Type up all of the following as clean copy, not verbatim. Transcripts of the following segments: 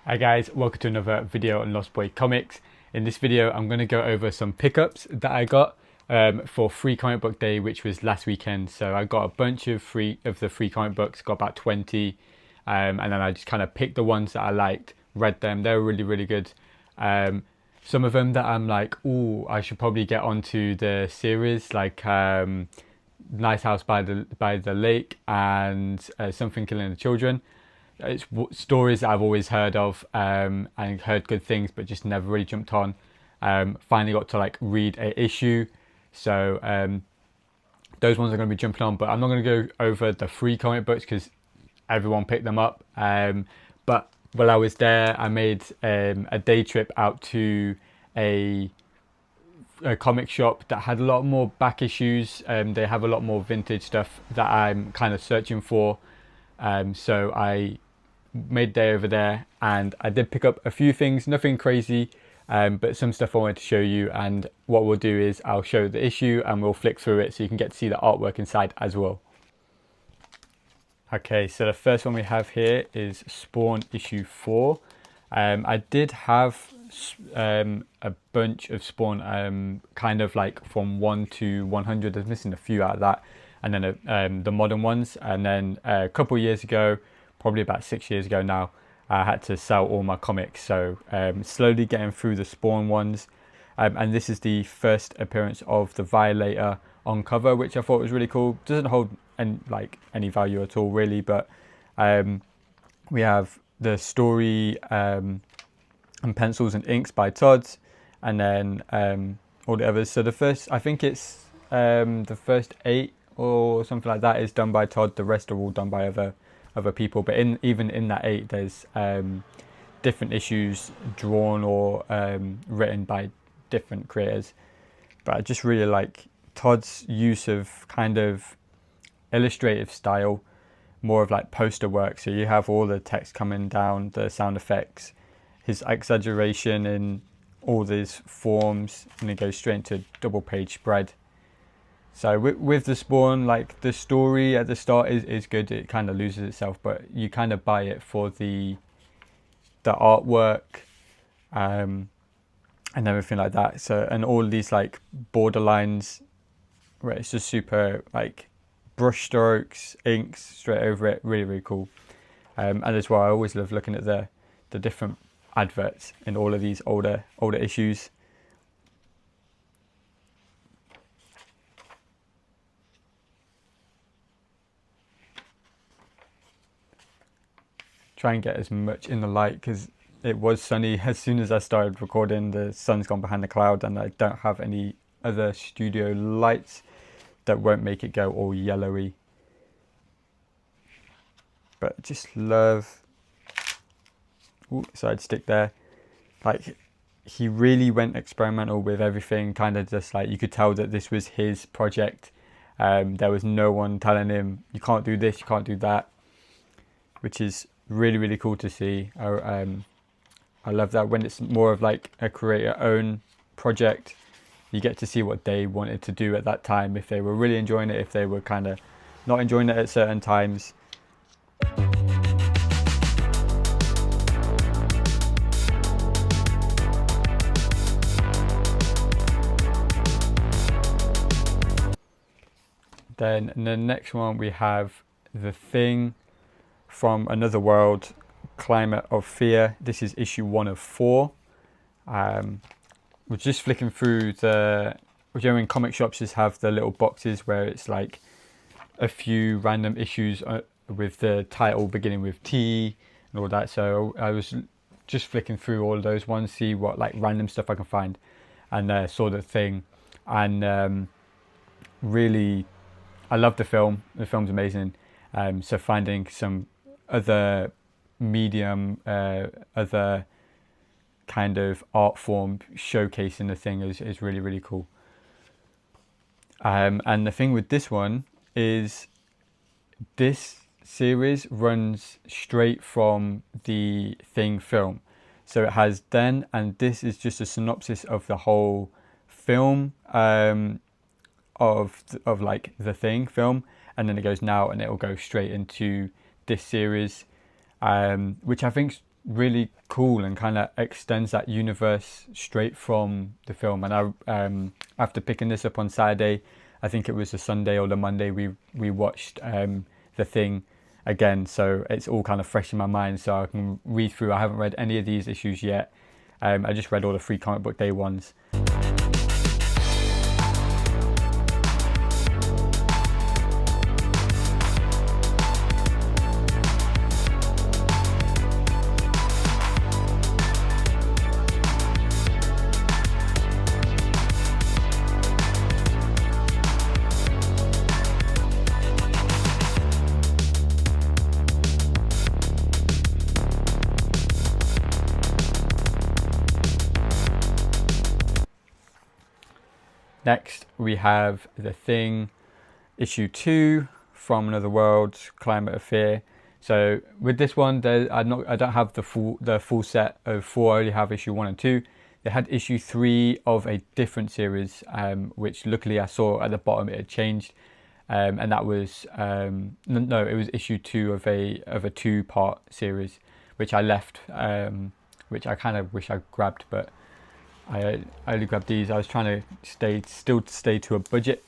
Hi guys, welcome to another video on Lost Boy Comics. In this video I'm going to go over some pickups that I got for Free Comic Book Day, which was last weekend. So I got a bunch of the free comic books, got about 20, and then I just kind of picked the ones that I liked, read them. They were really good. Some of them that I'm like, ooh, I should probably get onto the series, like Nice House by the Lake and Something Killing the Children. It's stories that I've always heard of and heard good things, but just never really jumped on. Finally got to like read a issue, so those ones are going to be jumping on. But I'm not going to go over the free comic books because everyone picked them up. But while I was there, I made a day trip out to a comic shop that had a lot more back issues. They have a lot more vintage stuff that I'm kind of searching for. So I made a day over there and I did pick up a few things, nothing crazy, but some stuff I wanted to show you. And what we'll do is I'll show the issue and we'll flick through it so you can get to see the artwork inside as well. Okay, so the first one we have here is Spawn issue 4. I did have a bunch of Spawn, kind of like from 1 to 100. I was missing a few out of that, and then the modern ones. And then a couple of years ago, probably about 6 years ago now, I had to sell all my comics. So slowly getting through the Spawn ones, and this is the first appearance of the Violator on cover, which I thought was really cool. Doesn't hold any value at all really, but we have the story and pencils and inks by Todd, and then all the others. So the first, I think it's the first 8 or something like that is done by Todd. The rest are all done by other people. But even in that 8, there's different issues drawn or written by different creators. But I just really like Todd's use of kind of illustrative style, more of like poster work. So you have all the text coming down, the sound effects, his exaggeration in all these forms, and it goes straight into double page spread. So with the Spawn, like the story at the start is good. It kind of loses itself, but you kind of buy it for the artwork and everything like that. So, and all these like borderlines where it's just super like brush strokes, inks straight over it. Really cool. And as well, I always love looking at the different adverts in all of these older issues. Try and get as much in the light because it was sunny. As soon as I started recording, the sun's gone behind the cloud, and I don't have any other studio lights that won't make it go all yellowy. But just love, side stick there, like he really went experimental with everything. Kind of just like you could tell that this was his project. There was no one telling him you can't do this, you can't do that, which is really cool to see. I love that when it's more of like a creator own project. You get to see what they wanted to do at that time, if they were really enjoying it, if they were kind of not enjoying it at certain times. Then in the next one we have The Thing from Another World, Climate of Fear. This is issue 1 of 4. We're just flicking through in comic shops just have the little boxes where it's like a few random issues with the title beginning with T and all that. So I was just flicking through all of those ones, see what like random stuff I can find, and saw The Thing, and really I love the film. The film's amazing. So finding some other medium, other kind of art form showcasing The Thing is really cool. And the thing with this one is this series runs straight from the Thing film. So it has then, and this is just a synopsis of the whole film, of like the Thing film, and then it goes now and it'll go straight into this series, which I think really cool and kind of extends that universe straight from the film. And after picking this up on Saturday, I think it was the Sunday or the Monday, we watched The Thing again, so it's all kind of fresh in my mind, so I can read through. I haven't read any of these issues yet. I just read all the Free Comic Book Day ones. Next, we have The Thing, issue 2, From Another World, Climate of Fear. So with this one, I don't have the full set of 4. I only have issue 1 and 2. They had issue 3 of a different series, which luckily I saw at the bottom it had changed, and that was no, it was issue 2 of a 2-part series, which I left, which I kind of wish I grabbed, but I only grabbed these. I was trying to stay to a budget,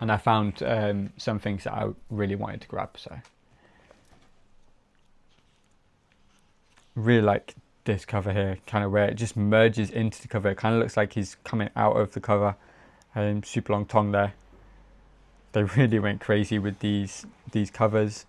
and I found some things that I really wanted to grab. So really like this cover here, kind of where it just merges into the cover. It kind of looks like he's coming out of the cover. Super long tongue there. They really went crazy with these covers.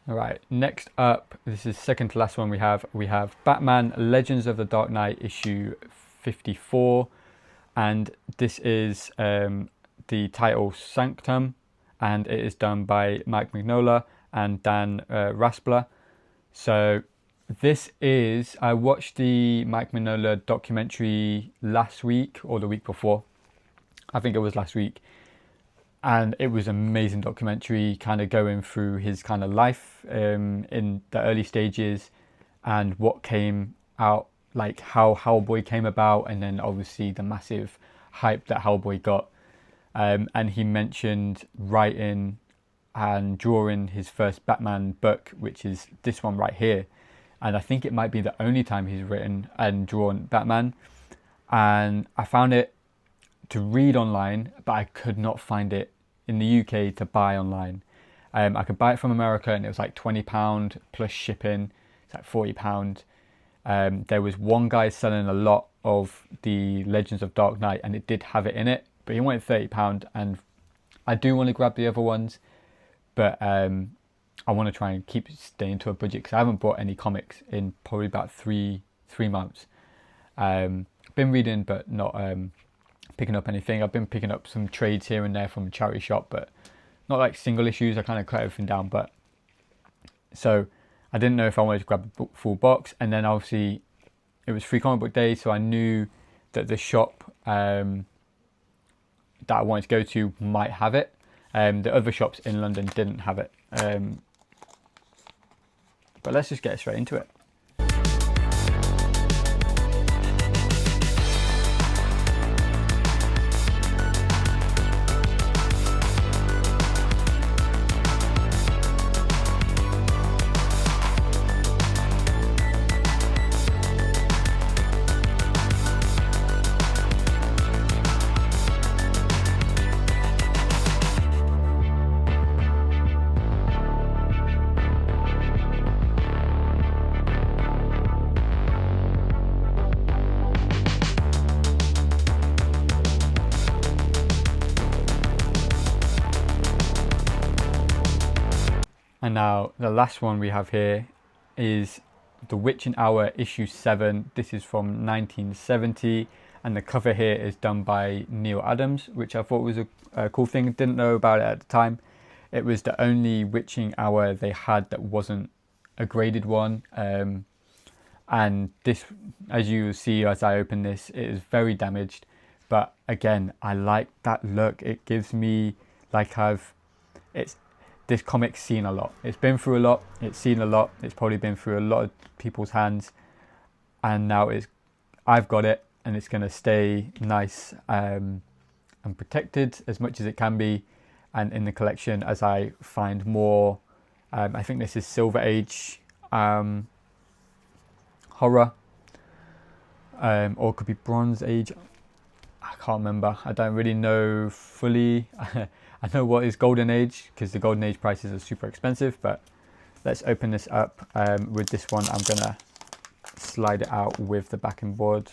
Alright, next up, this is second to last one we have Batman Legends of the Dark Knight issue 54, and this is the title Sanctum, and it is done by Mike Mignola and Dan Raspler. So this is, I watched the Mike Mignola documentary last week or the week before, I think it was last week. And it was an amazing documentary, kind of going through his kind of life in the early stages and what came out, like how Hellboy came about, and then obviously the massive hype that Hellboy got. And he mentioned writing and drawing his first Batman book, which is this one right here. And I think it might be the only time he's written and drawn Batman. And I found it to read online, but I could not find it in the UK to buy online. I could buy it from America, and it was like £20 plus shipping. It's like £40. There was one guy selling a lot of the Legends of Dark Knight, and it did have it in it, but he wanted £30, and I do want to grab the other ones, but I want to try and keep staying to a budget, because I haven't bought any comics in probably about three months. Been reading, but not picking up anything. I've been picking up some trades here and there from a charity shop, but not like single issues. I kind of cut everything down, but so I didn't know if I wanted to grab a full box. And then obviously it was Free Comic Book Day, so I knew that the shop that I wanted to go to might have it. The other shops in London didn't have it, but let's just get straight into it. And now the last one we have here is The Witching Hour issue 7. This is from 1970, and the cover here is done by Neil Adams, which I thought was a cool thing. Didn't know about it at the time. It was the only Witching Hour they had that wasn't a graded one, and this, as you will see as I open this, it is very damaged. But again, I like that look. It gives me like this comic's seen a lot. It's been through a lot. It's seen a lot. It's probably been through a lot of people's hands, and now I've got it, and it's going to stay nice and protected as much as it can be, and in the collection as I find more. I think this is Silver Age horror, or it could be Bronze Age. I can't remember. I don't really know fully. I know what is Golden Age, because the Golden Age prices are super expensive. But let's open this up. With this one, I'm gonna slide it out with the backing board.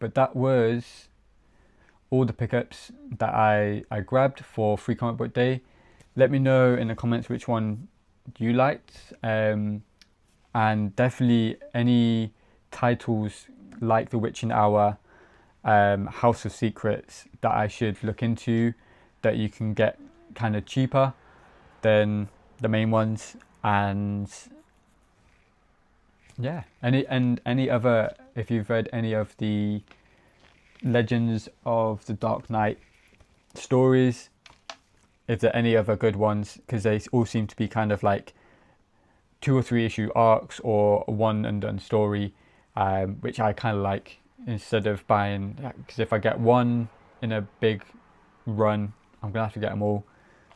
But that was all the pickups that I grabbed for Free Comic Book Day. Let me know in the comments which one you liked, and definitely any titles like The Witching Hour, House of Secrets that I should look into, that you can get kind of cheaper than the main ones. And yeah, any other, if you've read any of the Legends of the Dark Knight stories, if there are any other good ones, because they all seem to be kind of like 2 or 3 issue arcs or one and done story, which I kind of like, instead of buying, because if I get one in a big run, I'm gonna have to get them all.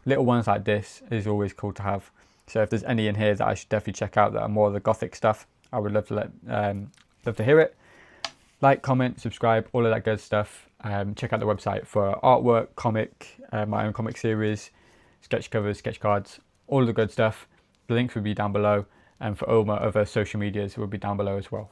Little ones like this is always cool to have. So if there's any in here that I should definitely check out that are more of the gothic stuff, I would love to love to hear it. Like, comment, subscribe, all of that good stuff. Check out the website for artwork, comic, my own comic series, sketch covers, sketch cards, all of the good stuff. The links will be down below, and for all my other social medias will be down below as well.